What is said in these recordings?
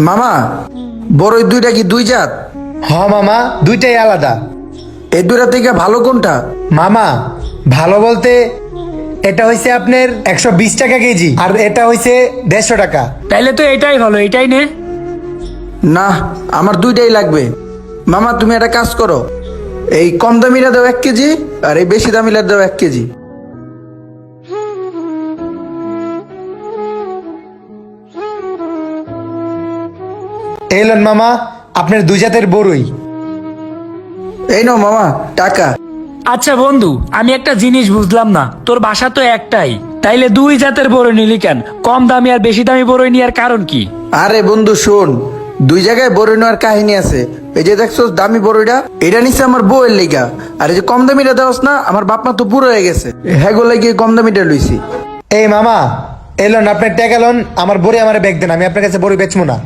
মামা, বড়ই দুইটা কি দুই জাত? মামা, দুইটাই আলাদা। এই দুইটা থেকে ভালো কোনটা? মামা, ভালো বলতে এটা হইছে আপনার 120 টাকা কেজি, আর এটা হইছে 150 টাকা। তাইলে তো এটাই ভালো, এটাই নে। না, আমার দুইটাই লাগবে। মামা তুমি একটা কাজ করো, এই কম দামিটা দাও 1 কেজি, আর এই বেশি দামিটা দাও 1 কেজি। এই লন মামা, আপনার দুই জাতের বড়ই। এই নাও মামা টাকা। আচ্ছা বন্ধু, আমি একটা জিনিস বুঝলাম না, তোর বাসা তো একটাই, তাইলে দুই জাতের বড়ই নিলি কেন? কম দামি আর বেশি দামি বড়ই নেওয়ার কারণ কি? আরে বন্ধু শোন, দুই জায়গায় বড়ই নেওয়ার কাহিনী আছে। এই যে দেখছো দামি বড়ইটা, এটা নিচ্ছে আমার বউয়ের লিগা। আর এই যে কম দামিটা দেওয়াস না, আমার বাপ মা তো বুড়ো হয়ে গেছে, হ্যাঁ গো লাগিয়ে কম দামিটা লইছি। এই মামা, এই লন আপনার টাকা লন, আমার বড়ি আমার ব্যাগ দেন, আমি আপনার কাছে বড়ি বেচবো না।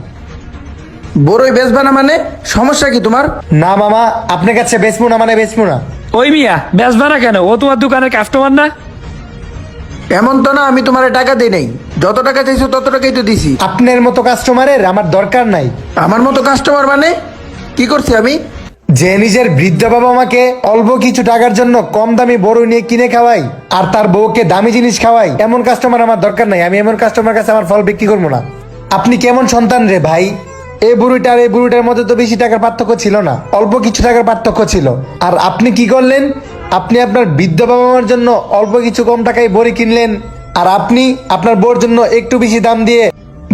বড়ই বেচবা না মানে? সমস্যা কি তোমার? না মামা, আপনার কাছে বেচবো না মানে বেচবো না। ওই মিয়া, বেচবা না কেন? ও তোমার দোকানের কাস্টমার না? এমন তো না আমি তোমার টাকা দিই নাই, যত টাকা চাইছো তত টাকাই তো দিছি। আপনার মতো কাস্টমারের আমার দরকার নাই। আমার মতো কাস্টমার মানে কি করছি আমি? যে নিজের বৃদ্ধ বাবা মাকে অল্প কিছু টাকার জন্য কম দামি বড় নিয়ে কিনে খাওয়াই, আর তার বউকে দামি জিনিস খাওয়াই, এমন কাস্টমার আমার দরকার নাই। আমি এমন কাস্টমার কাছে আমার ফল বিক্রি করবো না। আপনি কেমন সন্তান রে ভাই? এই বুড়িটা আর এই বুড়িটার মধ্যে তো বেশি টাকার পার্থক্য ছিল না, অল্প কিছু টাকার পার্থক্য ছিল। আর আপনি কি করলেন? আপনি আপনার বৃদ্ধ বাবা মার জন্য অল্প কিছু কম টাকায় বড়ি কিনলেন, আর আপনি আপনার বউর জন্য একটু বেশি দাম দিয়ে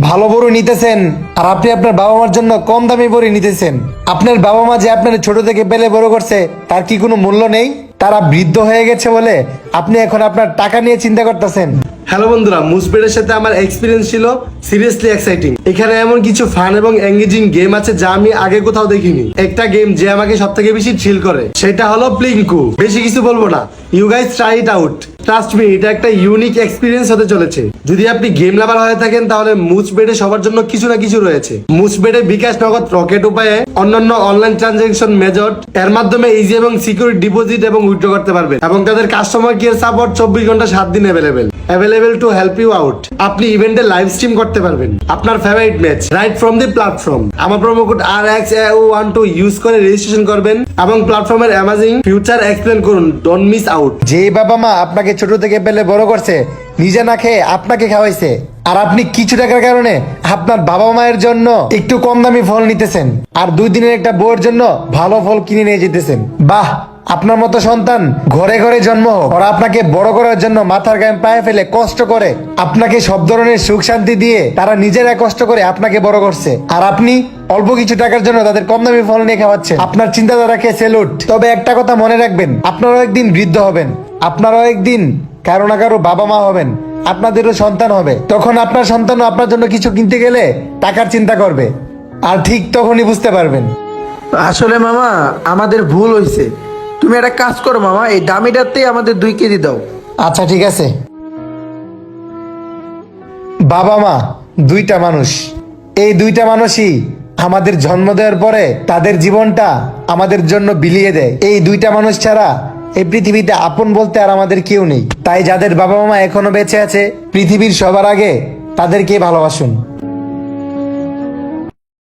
ভালো বড়ি নিতেছেন। আর আপনি আপনার বাবা মার জন্য কম দামি বড়ি নিতেছেন। আপনার বাবা মা যে আপনার ছোট থেকে পেলে বড় করছে, তার কি কোনো মূল্য নেই? তারা বৃদ্ধ হয়ে গেছে বলে আপনি এখন আপনার টাকা নিয়ে চিন্তা করতেছেন। হ্যালো বন্ধুরা, মুসবেডের সাথে আমার এক্সপিরিয়েন্স ছিল সিরিয়াসলি এক্সাইটিং। এখানে এমন কিছু ফান এবং এঙ্গেজিং গেম আছে যা আমি আগে কোথাও দেখিনি। একটা গেম যে আমাকে সব থেকে বেশি থ্রিল করে, সেটা হলো প্লিঙ্কু। বেশি কিছু বলবো না, you guys try it out. Trust me, এটা একটা ইউনিক এক্সপিরিয়েন্স হতে চলেছে। যদি আপনি গেম লাভার হয়ে থাকেন, তাহলে মুসবেডে সবার জন্য কিছু না কিছু রয়েছে। মুসবেডে বিকাশ, নগদ, রকেট উপায়ে অন্যান্য অনলাইন ট্রানজাকশন মেথড এর মাধ্যমে ইজি এবং সিকিউর ডিপোজিট এবং উইথড্র করতে পারবেন। এবং তাদের কাস্টমার কেয়ার সাপোর্ট 24 ঘন্টা 7 দিন available to help you out. আপনি ইভেন্টে লাইভ স্ট্রিম করতে পারবেন আপনার favourite match right from the platform. আমার প্রোমো কোড RXAO12 ইউজ করে রেজিস্ট্রেশন করবেন এবং প্ল্যাটফর্মের অ্যামাজিং ফিউচার এক্সপ্লেন করুন। Don't miss out. যে বাবা মা আপনাকে ছোট থেকে পেলে বড় করছে, নিজে না খেয়ে আপনাকে খাওয়াইছে, আর আপনি কিছু টাকার কারণে আপনার বাবা মায়ের জন্য একটু কম দামি ফল নিতেছেন, আর 2 দিনের একটা বউয়ের জন্য ভালো ফল কিনে নিয়ে যেতেছেন। বাহ! আপনার মতো সন্তান ঘরে ঘরে জন্ম হোক। ওরা আপনাকে বড় করার জন্য মাথার গায়ে পায়ে ফেলে কষ্ট করে, আপনাকে সব ধরনের সুখ শান্তি দিয়ে তারা নিজেরা কষ্ট করে আপনাকে বড় করছে, আর আপনি অল্প কিছু টাকার জন্য তাদের কম দামি ফল নিয়ে খাওয়াচ্ছেন। আপনার চিন্তাধারাকে স্যালুট। তবে একটা কথা মনে রাখবেন, আপনারাও একদিন বৃদ্ধ হবেন, আপনারাও একদিন কারো না কারো বাবা মা হবেন, আপনাদেরও সন্তান হবে। তখন আপনার সন্তানও আপনার জন্য কিছু কিনতে গেলে টাকার চিন্তা করবে, আর ঠিক তখনই বুঝতে পারবেন। আসলে মামা আমাদের ভুল হয়েছে। তুমি একটা কাজ করো মামা, এই দামিটাতেই আমাদের 2 কেজি দাও। আচ্ছা ঠিক আছে। বাবা মা দুইটা মানুষ, এই দুইটা মানুষই আমাদের জন্ম দেওয়ার পরে তাদের জীবনটা আমাদের জন্য বিলিয়ে দেয়। এই দুইটা মানুষ ছাড়া এই পৃথিবীতে আপন বলতে আর আমাদের কেউ নেই। তাই যাদের বাবা মা এখনো বেঁচে আছে, পৃথিবীর সবার আগে তাদেরকে ভালোবাসুন।